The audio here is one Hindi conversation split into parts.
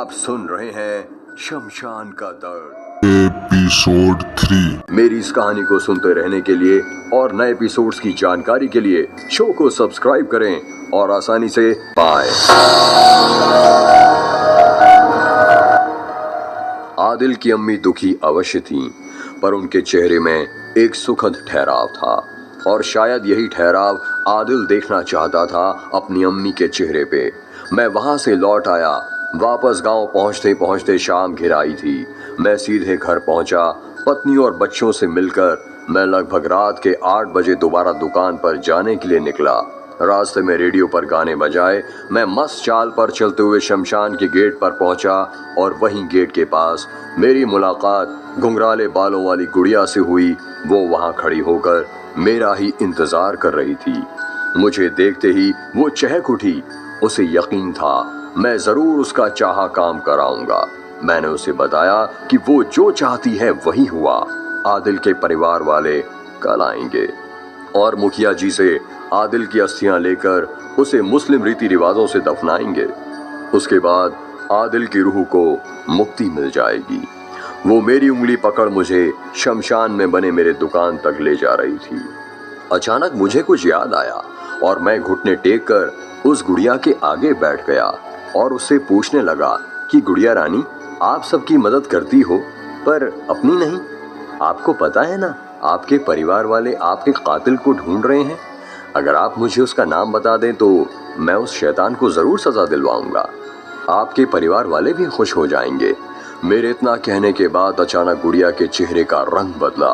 आप सुन रहे हैं शमशान का दर्द एपिसोड 3। मेरी इस कहानी को सुनते रहने के लिए और नए एपिसोड्स की जानकारी के लिए शो को सब्सक्राइब करें और आसानी से पाएं। आदिल की अम्मी दुखी अवश्य थीं, पर उनके चेहरे में एक सुखद ठहराव था और शायद यही ठहराव आदिल देखना चाहता था अपनी अम्मी के चेहरे पे। मैं वहां से लौट आया। वापस गांव पहुंचते पहुंचते शाम घिर आई थी। मैं सीधे घर पहुंचा। पत्नी और बच्चों से मिलकर मैं लगभग रात के 8 बजे दोबारा दुकान पर जाने के लिए निकला। रास्ते में रेडियो पर गाने बजाए मैं मस्त चाल पर चलते हुए शमशान के गेट पर पहुंचा और वहीं गेट के पास मेरी मुलाकात घुंघराले बालों वाली गुड़िया से हुई। वो वहां खड़ी होकर मेरा ही इंतजार कर रही थी। मुझे देखते ही वो चहक उठी। उसे यकीन था मैं जरूर उसका चाहा काम कराऊंगा। मैंने उसे बताया कि वो जो चाहती है वही हुआ। आदिल के परिवार वाले कल आएंगे और मुखिया जी से आदिल की अस्थियां लेकर उसे मुस्लिम रीति रिवाजों से दफनाएंगे। उसके बाद आदिल की रूह को मुक्ति मिल जाएगी। वो मेरी उंगली पकड़ मुझे शमशान में बने मेरे दुकान तक ले जा रही थी। अचानक मुझे कुछ याद आया और मैं घुटने टेक कर उस गुड़िया के आगे बैठ गया और उससे पूछने लगा कि गुड़िया रानी, आप सबकी मदद करती हो पर अपनी नहीं। आपको पता है ना, आपके परिवार वाले आपके कातिल को ढूंढ रहे हैं। अगर आप मुझे उसका नाम बता दें तो मैं उस शैतान को जरूर सजा दिलवाऊंगा। आपके परिवार वाले भी खुश हो जाएंगे। मेरे इतना कहने के बाद अचानक गुड़िया के चेहरे का रंग बदला।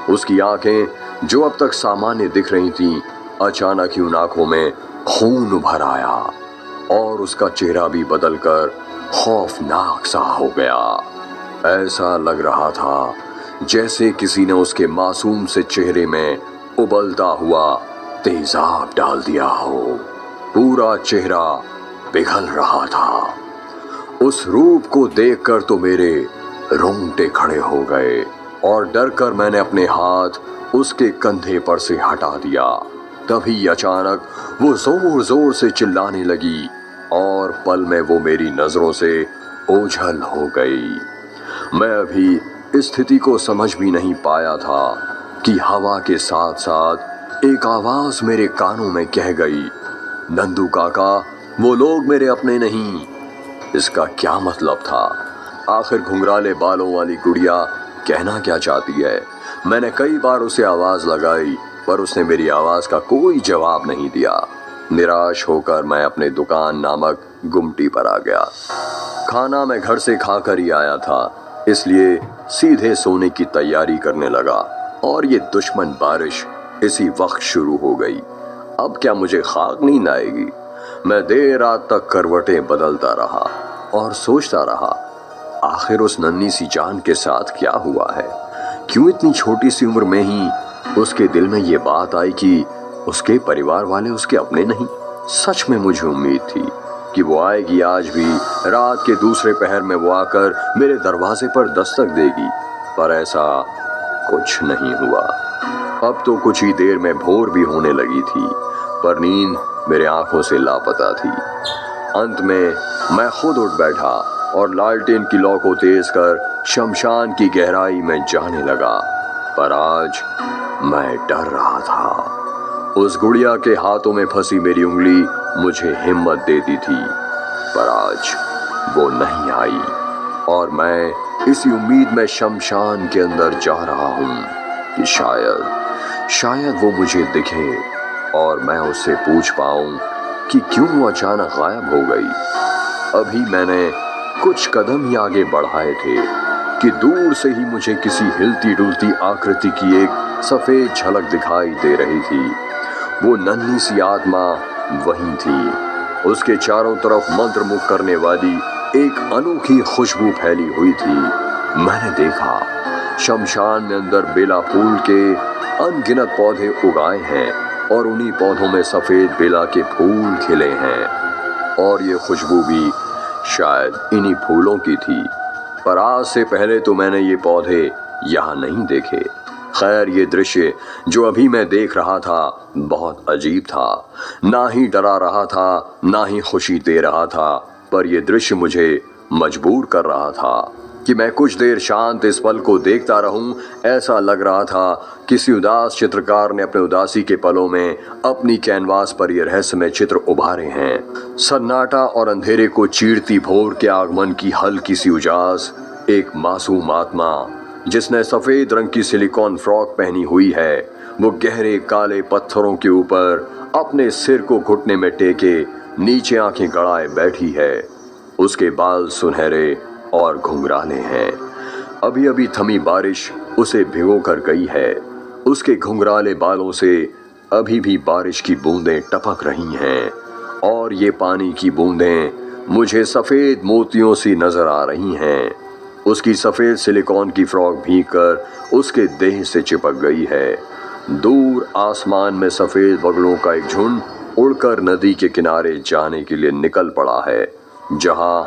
उसकी आंखें जो अब तक सामान्य दिख रही थीं, अचानक ही उन आंखों में खून उभर आया और उसका चेहरा भी बदलकर खौफनाक सा हो गया। ऐसा लग रहा था जैसे किसी ने उसके मासूम से चेहरे में उबलता हुआ तेजाब डाल दिया हो। पूरा चेहरा पिघल रहा था। उस रूप को देखकर तो मेरे रोंगटे खड़े हो गए और डर कर मैंने अपने हाथ उसके कंधे पर से हटा दिया। तभी अचानक वो जोर जोर से चिल्लाने लगी और पल में वो मेरी नजरों से ओझल हो गई। मैं अभी इस स्थिति को समझ भी नहीं पाया था कि हवा के साथ साथ एक आवाज मेरे कानों में कह गई, नंदू काका, वो लोग मेरे अपने नहीं। इसका क्या मतलब था? आखिर घुंघराले बालों वाली गुड़िया कहना क्या चाहती है? मैंने कई बार उसे आवाज लगाई पर उसने मेरी आवाज का कोई जवाब नहीं दिया। निराश होकर मैं अपने दुकान नामक गुमटी पर आ गया। खाना मैं घर से खाकर ही आया था, इसलिए सीधे सोने की तैयारी करने लगा और ये दुश्मन बारिश इसी वक्त शुरू हो गई। अब क्या मुझे खाक नींद आएगी? मैं देर रात तक करवटें बदलता रहा और सोचता रहा, आखिर उस नन्ही सी जान के साथ क्या हुआ है? क्यों इतनी छोटी सी उम्र में ही उसके दिल में ये बात आई कि उसके परिवार वाले उसके अपने नहीं? सच में मुझे उम्मीद थी कि वो आएगी। आज भी रात के दूसरे पहर में वो आकर मेरे दरवाजे पर दस्तक देगी, पर ऐसा कुछ नहीं हुआ। अब तो कुछ ही देर में भोर भी होने लगी थी, पर नींद मेरे आंखों से लापता थी। अंत में मैं खुद उठ बैठा और लालटेन की लौ को तेज कर शमशान की गहराई में जाने लगा। पर आज मैं डर रहा था। उस गुड़िया के हाथों में फंसी मेरी उंगली मुझे हिम्मत देती थी, पर आज वो नहीं आई और मैं इसी उम्मीद में शमशान के अंदर जा रहा हूँ कि शायद वो मुझे दिखे और मैं उससे पूछ पाऊँ कि क्यों वो अचानक गायब हो गई। अभी मैंने कुछ कदम ही आगे बढ़ाए थे कि दूर से ही मुझे किसी हिलती डुलती आकृति की एक सफेद झलक दिखाई दे रही थी। वो नन्ही सी आत्मा वहीं थी। उसके चारों तरफ मंत्रमुग्ध करने वाली एक अनोखी खुशबू फैली हुई थी। मैंने देखा शमशान में अंदर बेला फूल के अनगिनत पौधे उगाए हैं और उन्हीं पौधों में सफेद बेला के फूल खिले हैं और ये खुशबू भी शायद इन्हीं फूलों की थी। पर आज से पहले तो मैंने ये पौधे यहाँ नहीं देखे। खैर, ये दृश्य जो अभी मैं देख रहा था बहुत अजीब था। ना ही डरा रहा था, ना ही खुशी दे रहा था, पर यह दृश्य मुझे मजबूर कर रहा था कि मैं कुछ देर शांत इस पल को देखता रहूं। ऐसा लग रहा था किसी उदास चित्रकार ने अपने उदासी के पलों में अपनी कैनवास पर ये रहस्यमय चित्र उभारे हैं। सन्नाटा और अंधेरे को चीरती भोर के आगमन की हल्की सी उजास, एक मासूम आत्मा जिसने सफेद रंग की सिलिकॉन फ्रॉक पहनी हुई है, वो गहरे काले पत्थरों के ऊपर अपने सिर को घुटने में टेके नीचे आंखें गड़ाए बैठी है। उसके बाल सुनहरे और घुंघराले हैं। अभी अभी थमी बारिश उसे भिगो कर गई है। उसके घुंघराले बालों से अभी भी बारिश की बूंदें टपक रही हैं और ये पानी की बूंदें मुझे सफेद मोतियों सी नजर आ रही हैं। उसकी सफेद सिलिकॉन की फ्रॉक भीगकर उसके देह से चिपक गई है। दूर आसमान में सफेद बगलों का एक झुंड उड़कर नदी के किनारे जाने के लिए निकल पड़ा है, जहां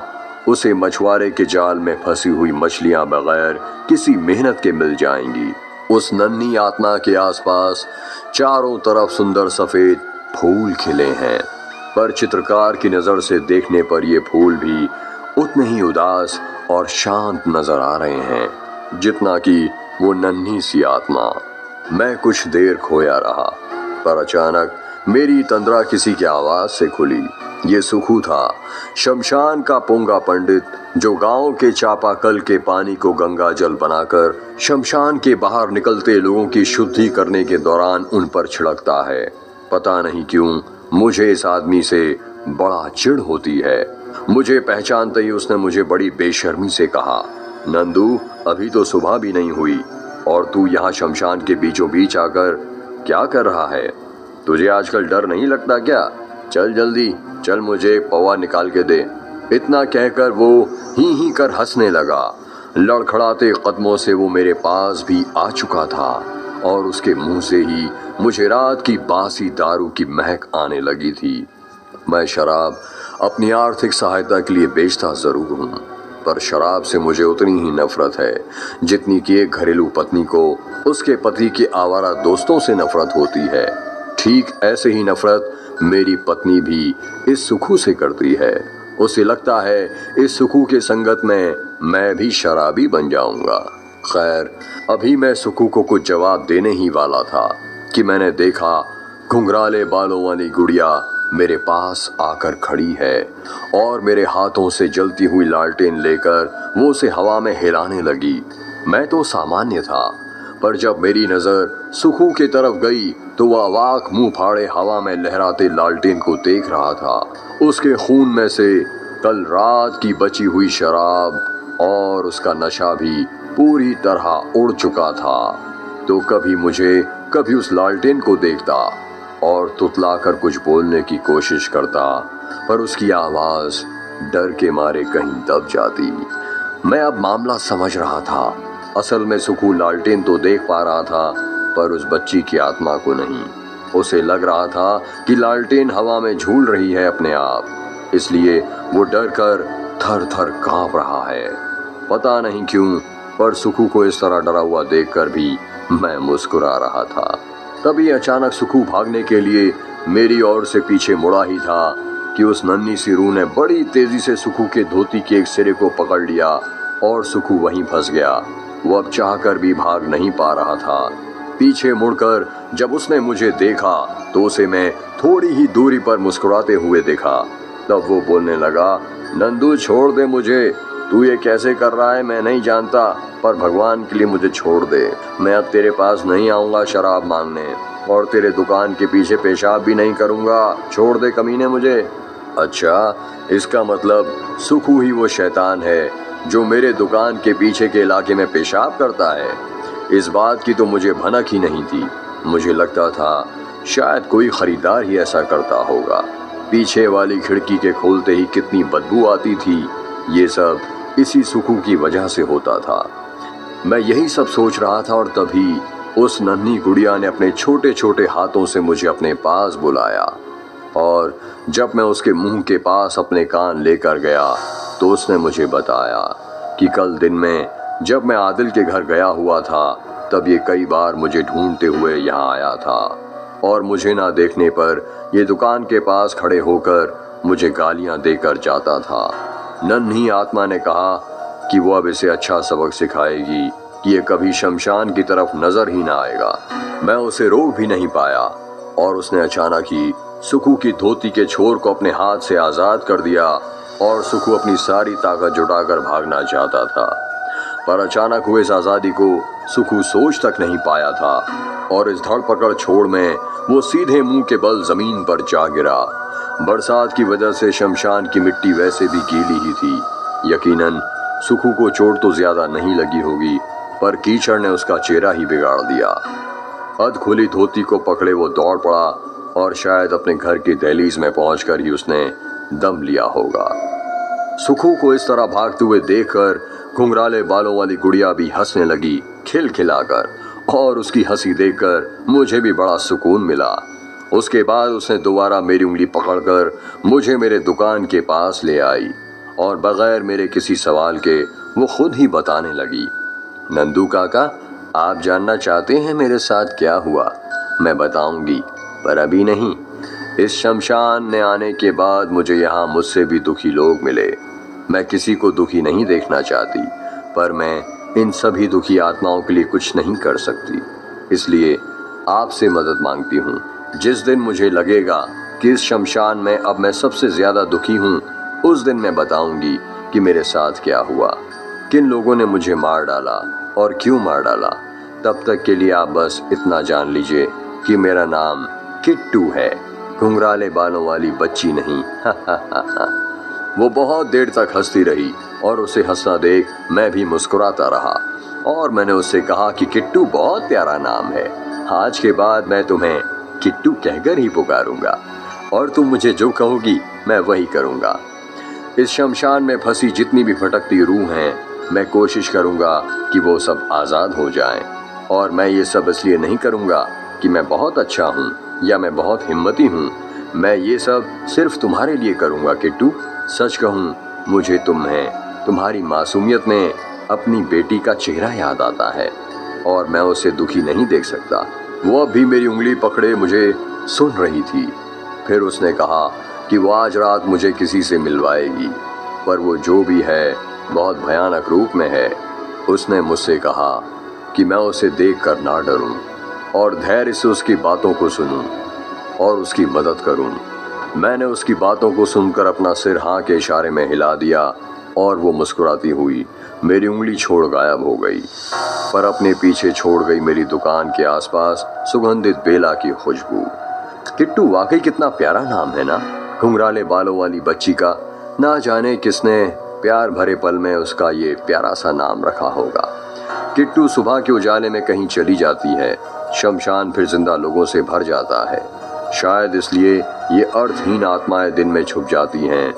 उसे मछुआरे के जाल में फंसी हुई मछलियां बगैर किसी मेहनत के मिल जाएंगी। उस नन्ही आत्मा के आसपास चारों तरफ सुंदर सफेद फूल खिले हैं, पर चित्रकार की नजर से देखने पर ये फूल भी उतने ही उदास और शांत नजर आ रहे हैं जितना कि वो नन्ही सी आत्मा। मैं कुछ देर खोया रहा, पर अचानक मेरी तंद्रा किसी की आवाज से खुली। ये सुखू था, शमशान का पोंगा पंडित, जो गांव के चापाकल के पानी को गंगा जल बनाकर शमशान के बाहर निकलते लोगों की शुद्धि करने के दौरान उन पर छिड़कता है। पता नहीं क्यों मुझे इस आदमी से बड़ा चिढ़ होती है। मुझे पहचानते ही उसने मुझे बड़ी बेशर्मी से कहा, नंदू, अभी तो सुबह भी नहीं हुई और तू यहाँ शमशान के बीचों बीच आकर क्या कर रहा है? तुझे आजकल डर नहीं लगता क्या? चल जल्दी चल, मुझे पौवा निकाल के दे। इतना कहकर वो ही कर हंसने लगा। लड़खड़ाते कदमों से वो मेरे पास भी आ चुका था और उसके मुंह से ही मुझे रात की बासी दारू की महक आने लगी थी। मैं शराब अपनी आर्थिक सहायता के लिए बेचता जरूर हूँ, पर शराब से मुझे उतनी ही नफरत है जितनी कि एक घरेलू पत्नी को उसके पति के आवारा दोस्तों से नफरत होती है। ठीक ऐसे ही नफरत मेरी पत्नी भी इस सुखू से करती है। उसे लगता है इस सुखू के संगत में मैं भी शराबी बन जाऊंगा। खैर, अभी मैं सुखू को कुछ जवाब देने ही वाला था कि मैंने देखा घुंघराले बालों वाली गुड़िया मेरे पास आकर खड़ी है और मेरे हाथों से जलती हुई लालटेन लेकर वो उसे हवा में हिलाने लगी। मैं तो सामान्य था, पर जब मेरी नजर सुखू की तरफ गई तो वह अवाक मुंह फाड़े हवा में लहराते लालटेन को देख रहा था। उसके खून में से कल रात की बची हुई शराब और उसका नशा भी पूरी तरह उड़ चुका था। तो कभी मुझे कभी उस लालटेन को देखता और तुतलाकर कुछ बोलने की कोशिश करता, पर उसकी आवाज डर के मारे कहीं दब जाती। मैं अब मामला समझ रहा था। असल में सुखू लालटेन तो देख पा रहा था, पर उस बच्ची की आत्मा को नहीं। उसे लग रहा था कि लालटेन हवा में झूल रही है अपने आप, इसलिए वो डर कर थर थर कांप रहा है। पता नहीं क्यों, पर सुखू को इस तरह डरा हुआ देखकर भी मैं मुस्कुरा रहा था। तभी अचानक सुखू भागने के लिए मेरी ओर से पीछे मुड़ा ही था कि उस नन्ही सी रूह ने बड़ी तेजी से सुखू के धोती के एक सिरे को पकड़ लिया और सुखू वहीं फंस गया। वो अब चाहकर भी भाग नहीं पा रहा था। पीछे मुड़कर जब उसने मुझे देखा तो उसे मैं थोड़ी ही दूरी पर मुस्कुराते हुए देखा। तब वो बोलने लगा, नंदू छोड़ दे मुझे, तू ये कैसे कर रहा है मैं नहीं जानता, पर भगवान के लिए मुझे छोड़ दे। मैं अब तेरे पास नहीं आऊँगा शराब मांगने और तेरे दुकान के पीछे पेशाब भी नहीं करूँगा। छोड़ दे कमीने मुझे। अच्छा, इसका मतलब सुखू ही वो शैतान है जो मेरे दुकान के पीछे के इलाके में पेशाब करता है। इस बात की तो मुझे भनक ही नहीं थी। मुझे लगता था शायद कोई खरीदार ही ऐसा करता होगा। पीछे वाली खिड़की के खोलते ही कितनी बदबू आती थी। ये सब इसी सुखू की वजह से होता था। मैं यही सब सोच रहा था और तभी उस नन्ही गुड़िया ने अपने छोटे छोटे हाथों से मुझे अपने पास बुलाया और जब मैं उसके मुंह के पास अपने कान लेकर गया तो उसने मुझे बताया कि कल दिन में जब मैं आदिल के घर गया हुआ था तब ये कई बार मुझे ढूंढते हुए यहाँ आया था और मुझे ना देखने पर ये दुकान के पास खड़े होकर मुझे गालियाँ देकर जाता था। नन्ही आत्मा ने कहा कि वो अब इसे अच्छा सबक सिखाएगी कि ये कभी शमशान की तरफ नजर ही ना आएगा। मैं उसे रोक भी नहीं पाया और उसने अचानक ही सुखू की धोती के छोर को अपने हाथ से आजाद कर दिया और सुखू अपनी सारी ताकत जुटाकर भागना चाहता था। पर अचानक हुए इस आजादी को सुखू सोच तक नहीं पाया था और इस धड़पकड़ छोड़ में वो सीधे मुंह के बल जमीन पर जा गिरा। बरसात की वजह से शमशान की मिट्टी वैसे भी गीली ही थी। यकीनन सुखू को चोट तो ज्यादा नहीं लगी होगी, पर कीचड़ ने उसका चेहरा ही बिगाड़ दिया। अध खुली धोती को पकड़े वो दौड़ पड़ा और शायद अपने घर की दहलीज में पहुंचकर ही उसने दम लिया होगा। सुखू को इस तरह भागते हुए देखकर घुंघराले बालों वाली गुड़िया भी हंसने लगी खिलखिलाकर, और उसकी हंसी देखकर मुझे भी बड़ा सुकून मिला। उसके बाद उसने दोबारा मेरी उंगली पकड़कर मुझे मेरे दुकान के पास ले आई और बगैर मेरे किसी सवाल के वो खुद ही बताने लगी। नंदू काका, आप जानना चाहते हैं मेरे साथ क्या हुआ? मैं बताऊंगी, पर अभी नहीं। इस शमशान में आने के बाद मुझे यहाँ मुझसे भी दुखी लोग मिले। मैं किसी को दुखी नहीं देखना चाहती, पर मैं इन सभी दुखी आत्माओं के लिए कुछ नहीं कर सकती, इसलिए आपसे मदद मांगती हूँ। जिस दिन मुझे लगेगा कि इस शमशान में अब मैं सबसे ज्यादा दुखी हूँ, उस दिन मैं बताऊंगी कि मेरे साथ क्या हुआ, किन लोगों ने मुझे मार डाला और क्यों मार डाला। तब तक के लिए आप बस इतना जान लीजिए कि मेरा नाम किट्टू है, घुंघराले बालों वाली बच्ची नहीं। वो बहुत देर तक हंसती रही और उसे हंसना देख मैं भी मुस्कुराता रहा और मैंने उससे कहा कि किट्टू बहुत प्यारा नाम है। आज के बाद मैं तुम्हें किट्टू कहकर ही पुकारूंगा और तुम मुझे जो कहोगी मैं वही करूंगा। इस शमशान में फंसी जितनी भी भटकती रूह हैं, मैं कोशिश करूंगा कि वो सब आज़ाद हो जाएं। और मैं ये सब इसलिए नहीं करूंगा कि मैं बहुत अच्छा हूँ या मैं बहुत हिम्मती हूँ। मैं ये सब सिर्फ तुम्हारे लिए करूंगा किट्टू। सच कहूँ, मुझे तुम्हारी मासूमियत में अपनी बेटी का चेहरा याद आता है और मैं उसे दुखी नहीं देख सकता। वो अब भी मेरी उंगली पकड़े मुझे सुन रही थी। फिर उसने कहा कि वो आज रात मुझे किसी से मिलवाएगी, पर वो जो भी है बहुत भयानक रूप में है। उसने मुझसे कहा कि मैं उसे देखकर ना डरूं और धैर्य से उसकी बातों को सुनूं और उसकी मदद करूं। मैंने उसकी बातों को सुनकर अपना सिर हाँ के इशारे में हिला दिया और वो मुस्कुराती हुई मेरी उंगली छोड़ गायब हो गई, पर अपने पीछे छोड़ गई मेरी दुकान के आसपास सुगंधित बेला की खुशबू। किट्टू वाकई कितना प्यारा नाम है ना, घुंघराले बालों वाली बच्ची का। ना जाने किसने प्यार भरे पल में उसका ये प्यारा सा नाम रखा होगा। किट्टू सुबह के उजाले में कहीं चली जाती है, शमशान फिर जिंदा लोगों से भर जाता है। शायद इसलिए ये अर्थहीन आत्माएं दिन में छुप जाती हैं।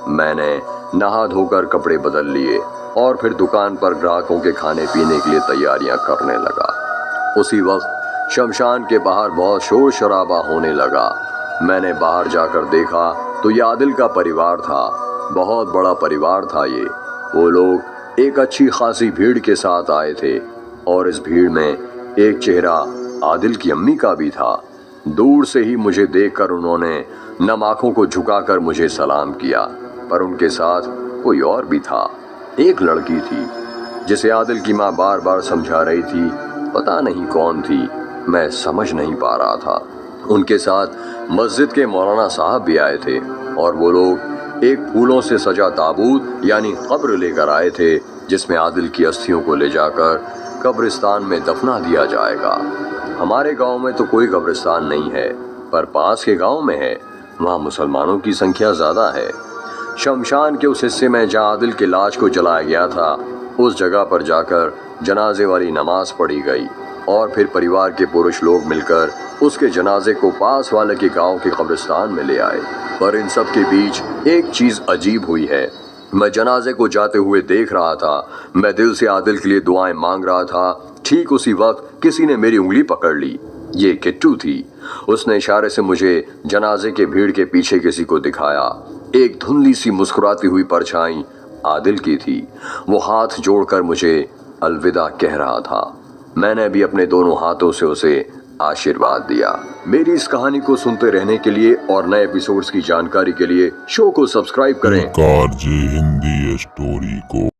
मैंने नहा धोकर कपड़े बदल लिए और फिर दुकान पर ग्राहकों के खाने पीने के लिए तैयारियां करने लगा। उसी वक्त शमशान के बाहर बहुत शोर शराबा होने लगा। मैंने बाहर जाकर देखा तो ये आदिल का परिवार था। बहुत बड़ा परिवार था ये। वो लोग एक अच्छी खासी भीड़ के साथ आए थे और इस भीड़ में एक चेहरा आदिल की अम्मी का भी था। दूर से ही मुझे देखकर उन्होंने नम आंखों को झुकाकर मुझे सलाम किया, पर उनके साथ कोई और भी था। एक लड़की थी जिसे आदिल की माँ बार बार समझा रही थी, पता नहीं कौन थी, मैं समझ नहीं पा रहा था। उनके साथ मस्जिद के मौलाना साहब भी आए थे और वो लोग एक फूलों से सजा ताबूत यानी कब्र लेकर आए थे, जिसमें आदिल की अस्थियों को ले जाकर कब्रिस्तान में दफना दिया जाएगा। हमारे गांव में तो कोई कब्रिस्तान नहीं है, पर पास के गांव में है। वहाँ मुसलमानों की संख्या ज़्यादा है। शमशान के उस हिस्से में जहाँ आदिल के लाश को जलाया गया था, उस जगह पर जाकर जनाजे वाली नमाज पढ़ी गई और फिर परिवार के पुरुष लोग मिलकर उसके जनाजे को पास वाले के गांव के कब्रिस्तान में ले आए। पर इन सब के बीच एक चीज़ अजीब हुई है। मैं जनाजे को जाते हुए देख रहा था, मैं दिल से आदिल के लिए दुआएं मांग रहा था। ठीक उसी वक्त किसी ने मेरी उंगली पकड़ ली। ये किट्टू थी। उसने इशारे से मुझे जनाजे के भीड़ के पीछे किसी को दिखाया। एक धुंधली सी मुस्कुराती हुई परछाई आदिल की थी। वो हाथ जोड़कर मुझे अलविदा कह रहा था। मैंने भी अपने दोनों हाथों से उसे आशीर्वाद दिया। मेरी इस कहानी को सुनते रहने के लिए और नए एपिसोड्स की जानकारी के लिए शो को सब्सक्राइब करें। एक आरजे हिंदी स्टोरी को